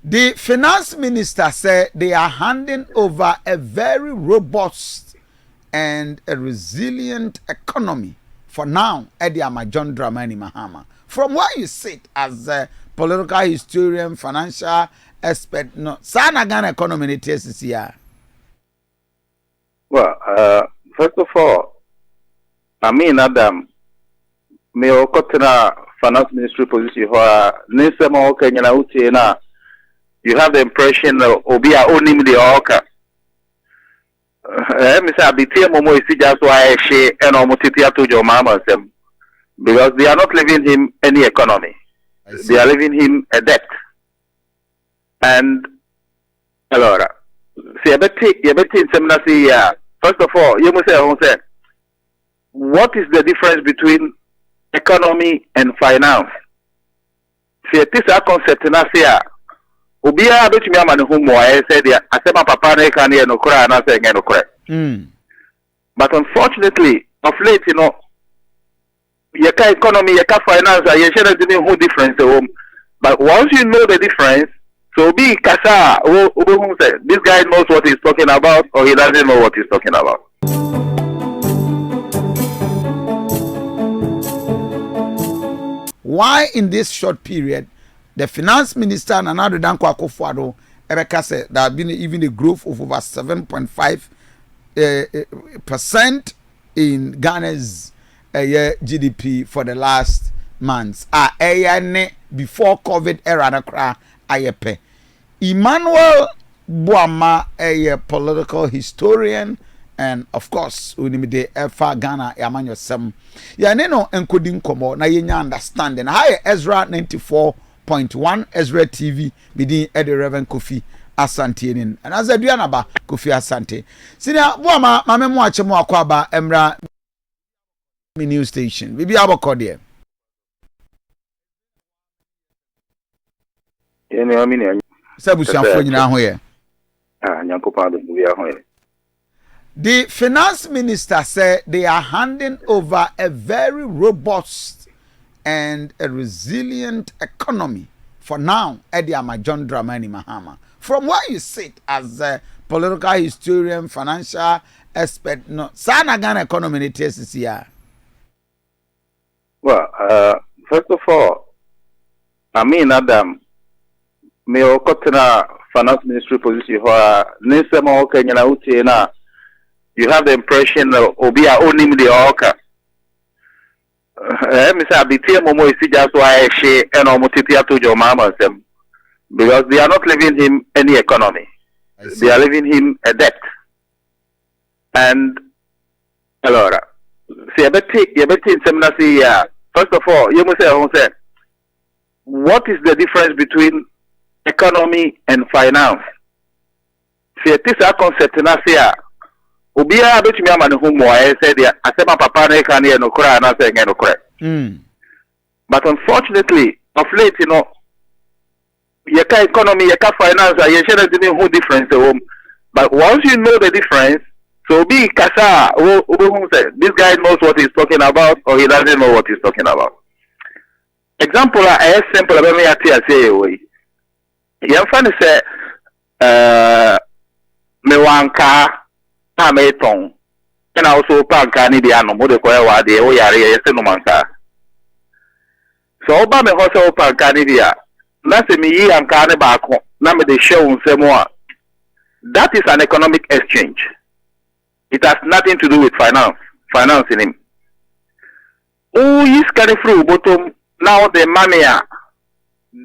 The finance minister said they are handing over a very robust and a resilient economy for now. Eddie John Dramani Mahama. From where you sit as a political historian, financial expert, no, Sana Ghana economy it is here. Well, first of all, I mean, Adam, me okotena finance ministry position where nisema Kenya na uti na you have the impression that obi a onim the oka. Me say abitie momo isi just why she and omotiti ato jo mama sem because they are not leaving him any economy. They are leaving him a debt. And allora, see abeti semna see first of all, you must say what is the difference between economy and finance? See this a concept na see Obia betumi ama ne ho mo I said asema papa na ka na no kra na say no kra. But unfortunately, of late, you know, yeka economy, yeka finance, you share the whole difference home. But once you know the difference, so be kasa, this guy knows what he's talking about or he doesn't know what he's talking about. Why in this short period the finance minister and another Danko Akufo-Addo Ebeka said there have been even a growth of over 7.5% in Ghana's GDP for the last months. Before COVID era nakra ayepe. Emmanuel Boama, a political historian, and of course, unimide efa Ghana yamanyo sem. Ya neno encoding komo na yenya understanding. Hi Ezra 94.1 Ezra TV bidi Eddie Reverend Kofi Asante nin. And as aduana ba Kofi Asante. Sina Boama mame mo ache mo akwaba emra news station. Bibi abokode. Ene amini Sabusiafo nyina ho ye. Nyankopado buya ho ye. The finance minister said they are handing over a very robust and a resilient economy for now. Eddie John Dramani Mahama. From where you sit as a political historian, financial expert, no, Sana Ghana economy it is here. Well, first of all, I mean, Adam, me okotena finance ministry position where nisema Kenya na uti na you have the impression that obi a onim the oka. Me say abitie momo isi just why she and omotiti ato jo mama sem because they are not leaving him any economy. They are leaving him a debt. And allora, see abeti semna see first of all, you must say what is the difference between economy and finance? See this a concept na see Obia betumi ama ne ho mo I said asema papa na ka na no kra na say no kra. But unfortunately, of late, you know, yeka economy, yeka finance, you share the whole difference home. But once you know the difference, so be kasa, this guy knows what he's talking about or he doesn't know what he's talking about. Example I simple about me at say we. You find say me wanka Ameton, and also Pankani the Ano, Modecoa, the Oyari, no manka. So Obama also Pankanidia, Nassimi and Carnebaco, Name the show Samoa. That is an economic exchange. It has nothing to do with financing him. Who is carry through bottom now the money?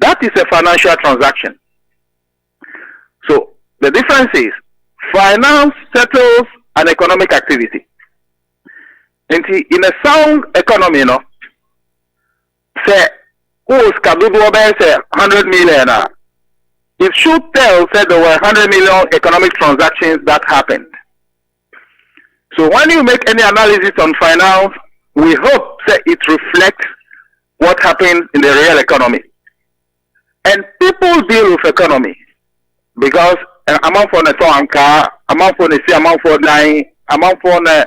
That is a financial transaction. So the difference is finance settles an economic activity. And in a sound economy, you know, say, who's Kabubu say 100 million. It should tell say there were 100 million economic transactions that happened. So when you make any analysis on finance, we hope that it reflects what happens in the real economy. And people deal with economy because amount for the car, amount for the sea, amount for nine, amount for the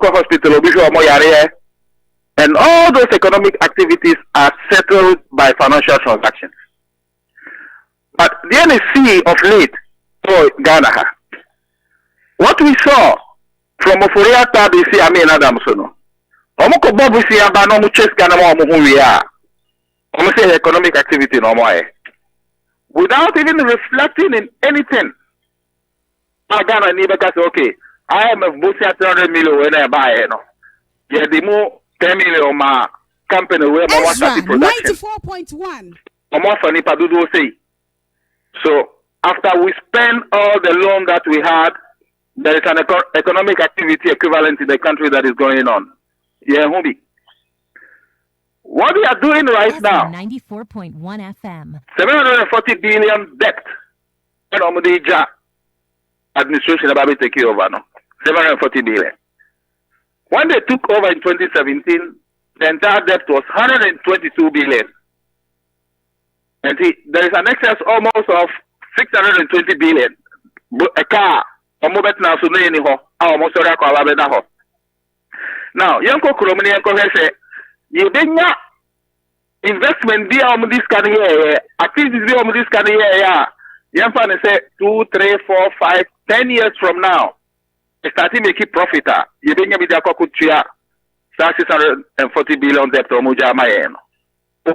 hospital, and all those economic activities are settled by financial transactions. But the sea of late for Ghana. What we saw from Oforia Tabisi, I mean, Adams, no. Omoko Bobusi Abano Muches Ghana, we are. Almost economic activity no more. Without even reflecting in anything. Ghana never say, okay, I am a bossy at 300 million when I buy it. Yeah, the more 10 million my company where my water production. 94.1. More funny Padudo say. So after we spend all the loan that we had, there is an economic activity equivalent in the country that is going on. Yeah, Hubi. What we are doing right now, 94.1 FM. 740 billion debt. Administration about to take over now. 740 billion. When they took over in 2017, the entire debt was 122 billion. And there is an excess almost of 620 billion. A car, a mobile now, so no, almost a now, Yanko Kuromani Yanko say, you didn't investment be on this kind of year, activities be on this kind of year, Yanfan say 2, 3, 4, 5, 10 years from now, starting making profit, you didn't be the Kokutia, 640 billion debt or Mujamayan. Who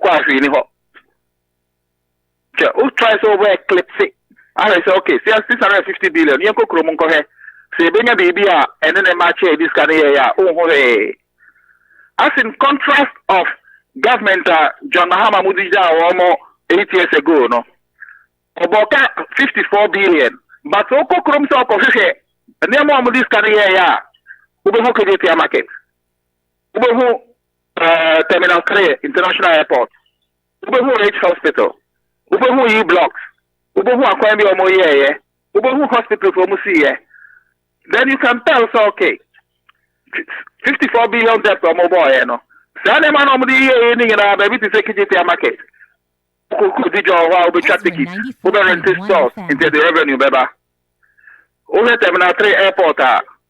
tries over eclipse it? I say, okay, 650 billion, Yanko Kuromonko. Say, bring a baby, and then a match this kind of year. As in contrast of government, John Mahama Mudija almost 8 years ago, no, about 54 billion. But Oko Krumsa of the name of this kind of year, Ubeho Kajeti market, Ubeho Terminal 3 International Airport, Ubeho H Hospital, Ubeho E Blocks, Ubeho Aquami Omoye, Ubeho Hospital for Musie. Then you can tell, so okay, 54 billion debt or mobile, you know. So, I'm going to maybe to take it to market. Who be chatting who be renting stores into the revenue, baby. Over Terminal 3 Airport,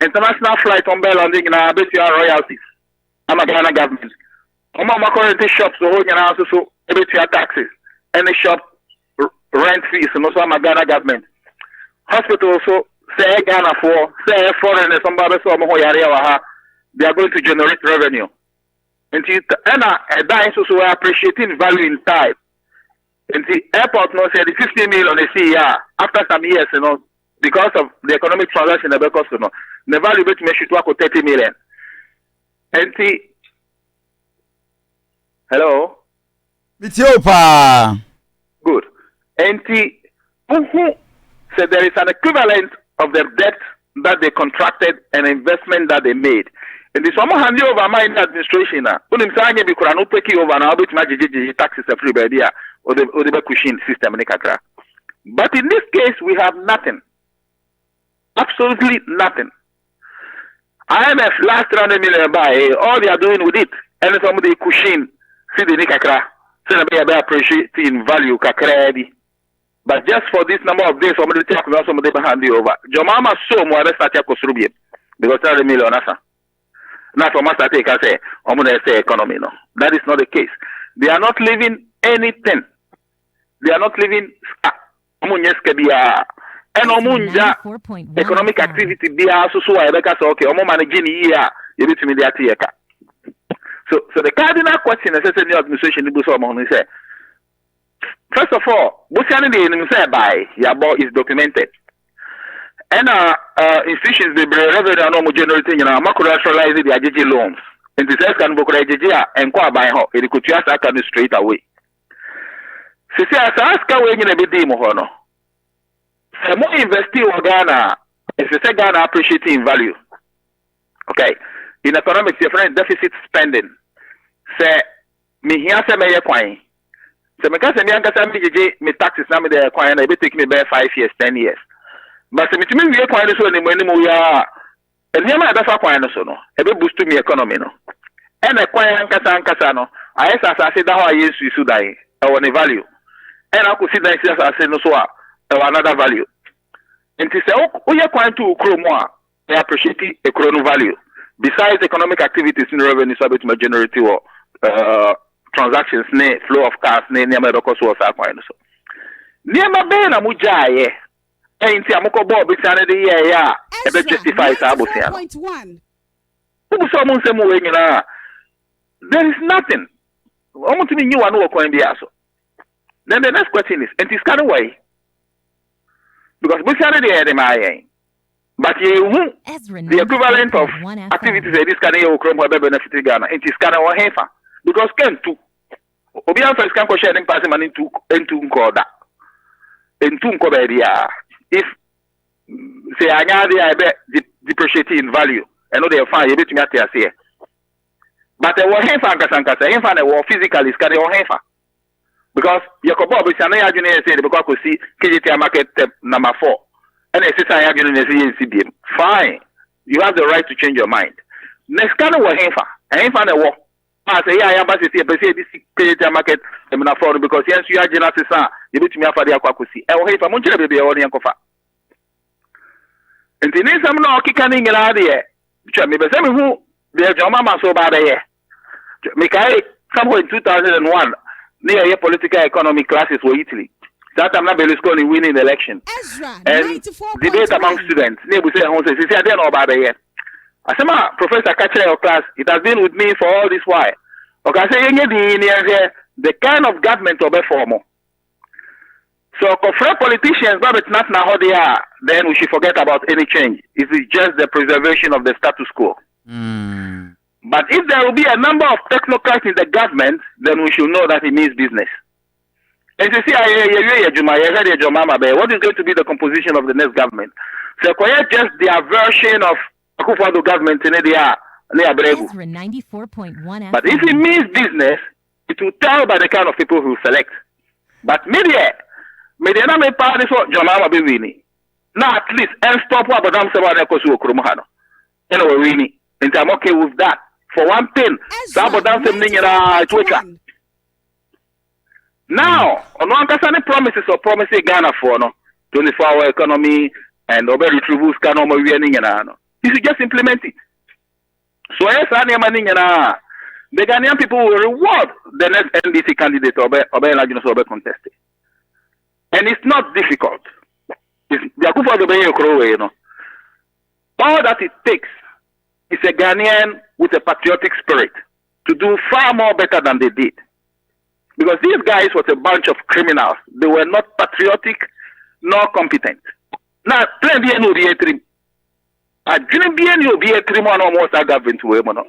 international flight on Bell landing in a bit your royalties. I'm a Ghana government. I'm a current shops, so hold your answer, so a bit your taxes. Any shop rent fees, and also I'm a Ghana government. Hospital also. Say Ghana for say foreigners somebody so they are going to generate revenue. And so appreciating value in time. And the airport no say the 50 million they see after some years, you know, because of the economic transaction the because you know, the value bet me should work 30 million. And the hello? Ethiopia. Good. And the so there is an equivalent of the debt that they contracted and investment that they made. And this one hand over my administration now. When I'm saying we could not take over now, which my taxes are free by idea or the cushion system in Kakra. But in this case, we have nothing. Absolutely nothing. IMF last 300 million by all they are doing with it. And some of the cushion see the Kakra. So they appreciating value Kakra. But just for this number of days, somebody take somebody behind you over. Jomama so more than start because 300 million asa. Not for master take I say, I'm gonna say economy no. That is not the case. They are not living anything. They are not living and economic activity be also so I because okay, managing here, you need to me the So the cardinal question is the administration say. First of all, what's the by Yabo is documented. And institutions they revenue and no generating macro-rationalize the AJJ loans. And the says can book AJJ and qua by her, it could just act straight away. She says, ask away in a bit demo. The more investing in Ghana, it's the Ghana appreciating value. Okay. In economics, your friend deficit spending. Say, me here say me coin. So because me anga me taxes na me dey coin na it take me by 5 years, 10 years. But me timi we coin so ni money mo ya. Eliama da fa coin so no. E be boost me economy no. E na coin ankasa no. Ayesa asase da ho ayesu isu dai. E won value. E na ko si dan si asase no so a another value. Nti say o ye coin to ukromo a they appreciate economic value. Besides economic activities in revenue so bit generate transactions, flow of cars, so. Niema be na mu jaye. Enti amoko bo bisane de ye ya e be justify sa abosia. Ubuso mu nsemu we nyina. There is nothing. Almost me new one who can be also. Then the next question is, and it's kind of way. Because we started the MIA. But you the equivalent of activities that this kind of Chrome have benefited Ghana, it is kind of hefa. Because can too. Obian first can share them passing money to Nkoda. In Tunkobedia. If say I bet depreciating in value, and know they are fine, you bet me at here. But they were hefa and they were physically scanning or hefa. Because Yakobo is an engineer saying because we see KGT market number 4. And a sister engineer CBM. Fine. You have the right to change your mind. Next kind of hefa. And hefa and war. I say, yeah, I say this KGT market number 4 because yes, you are general sister. You bet me for the Aquacusi. And hefa Muncha baby or Yankofa. And the name some no kicking in idea. Maybe some who their Jomama so bad here. Mikai, somewhere in 2001, near your political economy classes were Italy. That time Berlusconi winning the election. And debate among students. Near we say, I don't know about it. I said, Professor Catcher your class, it has been with me for all this while. Okay, I say, the kind of government of a formal. So, for politicians, but it's not now how they are, then we should forget about any change. It is just the preservation of the status quo. But if there will be a number of technocrats in the government, then we should know that it means business. And you see, what is going to be the composition of the next government? So, just their version of Akufo-Addo government in the Ezra 94.1 But if it means business, it will tell by the kind of people who select. But media na me party so Jomama be winning. Now at least and stop what but I'm saying ko su okromhano. And we winning. And I'm okay with that. For one thing, Sabodam Semnina Twitter. Now, on one any promises or promises Ghana for no 24-hour economy and over retribution can no more winning and you should just implement it. So yes, the Ghanaian people will reward the next NDC candidate or be contested. And it's not difficult. All that it takes is a Ghanaian with a patriotic spirit to do far more better than they did. Because these guys were a bunch of criminals. They were not patriotic nor competent. Now, plenty of the I didn't be any of the three one almost I got into a mono.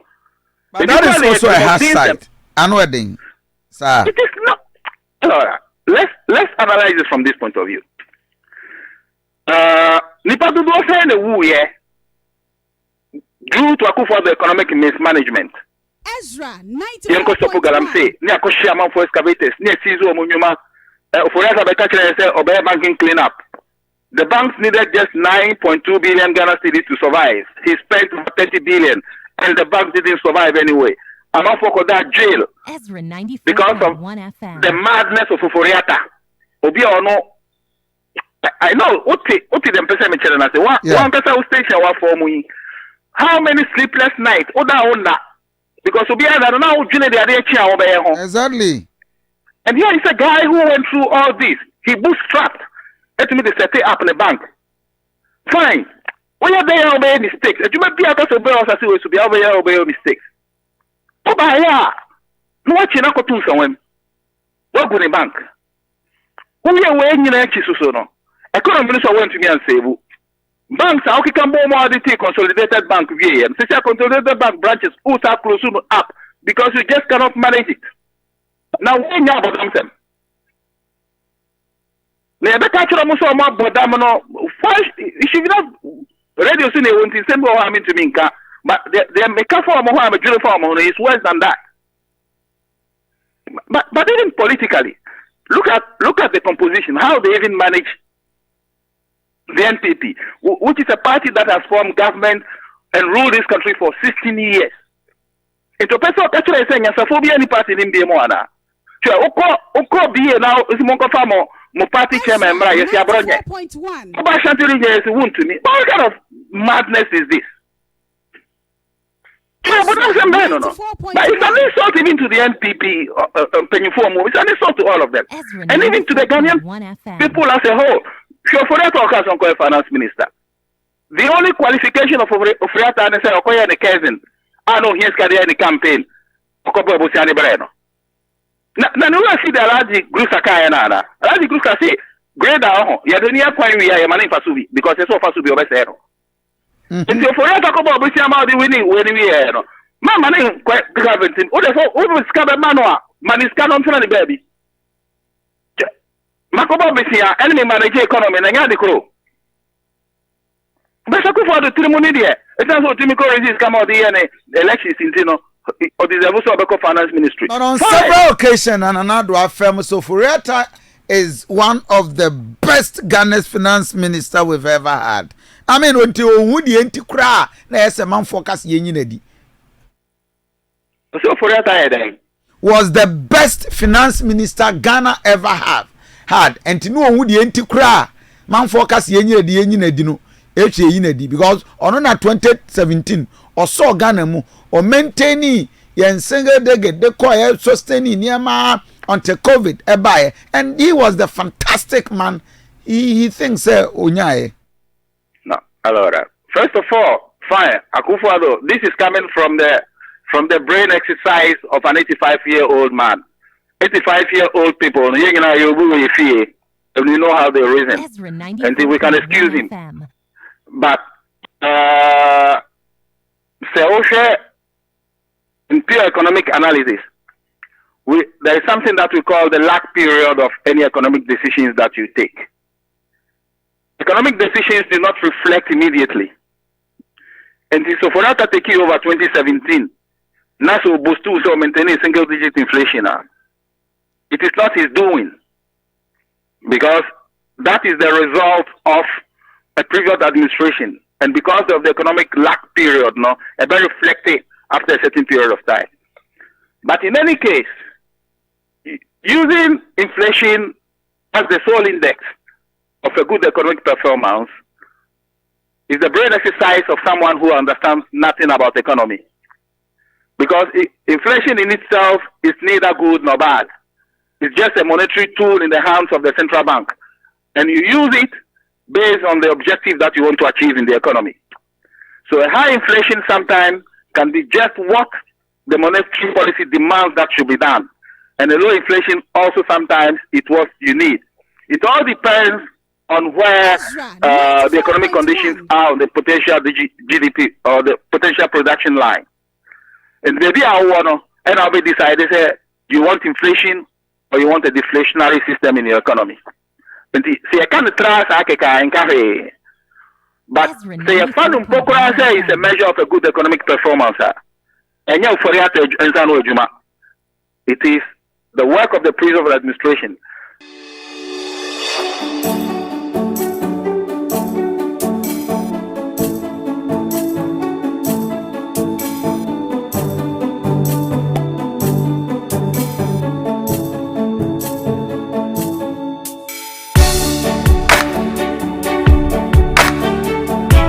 But that is also a hard side. And wedding, sir. It is not. Let's analyze it from this point of view. Nipa do say the woo due to Akufo-Addo economic mismanagement. Ezra 90. Ni akoshia man for excavators. Ni sizo munyuma. For example, say obey banking cleanup. The banks needed just 9.2 billion Ghana cedis to survive. He spent 30 billion, and the bank didn't survive anyway. I'm not for that jail Ezra because of FM. the madness of Uforiata. Obi or no, I know. What them person me challenge and say one person station wa for me. How many sleepless nights? Oda because Obi I don't know June the other chair over here. Exactly. And here is a guy who went through all this. He bootstrapped. Let me set it up in the bank. Fine. When you're there, obey mistakes. You might be able to be obey mistakes. Oh, by yeah. No, what you not go to someone. What go the bank? Who you wearing in a chisusono? Economist went to me and say, banks are okay, can more the consolidated bank VM. Since consolidated bank branches, who are close up because you just cannot manage it. Now, when you about them. Le catch almost all my bodamano. If you not radio soon, they won't send what I mean to me, but they make a form of a uniform is worse than that. But even politically, look at the composition, how they even manage the NPP, which is a party that has formed government and ruled this country for 16 years. It's a person actually saying, as a phobia any party in the Moana. Oko be now is Monko Famo. My party chairman, yes, Yabronya. Oba Shanturi is a wound to me. What kind of madness is this? Yeah, but that's a man, no. But it's an insult even to the NPP, it's an insult to all of them. And even to the Ghanaian people as a whole. Sure, for that talk as on finance minister. The only qualification of Ofriata and say, Okoya and cousin, I know here's Kadia in the campaign. Okobo Busiani Breno. Now, no, I see the Alaji Grusa Kayana. Alaji Grusa say, Grade out, Yadonia Quine, we are Mani Fasubi, because it's so fast to be obsessed. And so for that, talk about Busiama, the winning when we are. Mamma name quite graventin. Oh, that's all over Scabba Manoa. Man is canon to the baby. Macoba Bessia, enemy manager economy, and I the crow. But I could for the Trimonidia. It's also Timico resist come out the elections in Tino or the Zabuso Finance Ministry. But on several occasions, and another famous so Furiata is one of the best Ghana's finance minister we've ever had. I mean, until Woody anti-cra, there's a man focus yenedi. So Furiata was the best finance minister Ghana ever had. And to know Woody anti-cra, man focus yenedi no. Because on 2017 or saw Ghana mu or maintaining yen single dege de koye sustaining niama until COVID ebaye, and he was the fantastic man. He thinks onyaye. No, allora. First of all, fine. Akufo-Addo, this is coming from the brain exercise of an 85-year-old man. 85-year-old people, you know how they reason, and we can excuse him. But in pure economic analysis, there is something that we call the lag period of any economic decisions that you take. Economic decisions do not reflect immediately. And so for that to take you over 2017, Naso Bostu so maintaining single-digit inflation. It is not his doing, because that is the result of a previous administration, and because of the economic lag period, a very reflected after a certain period of time. But in any case, using inflation as the sole index of a good economic performance is the brain exercise of someone who understands nothing about economy. Because inflation in itself is neither good nor bad. It's just a monetary tool in the hands of the central bank, and you use it based on the objective that you want to achieve in the economy. So a high inflation sometimes can be just what the monetary policy demands that should be done. And a low inflation also sometimes it's what you need. It all depends on where the economic conditions are on the potential GDP or the potential production line. And maybe I'll be decided, say, you want inflation or you want a deflationary system in your economy. See, I can't trust Akeka and Kahe. But say a fund is a measure of a good economic performance. And it is the work of the previous administration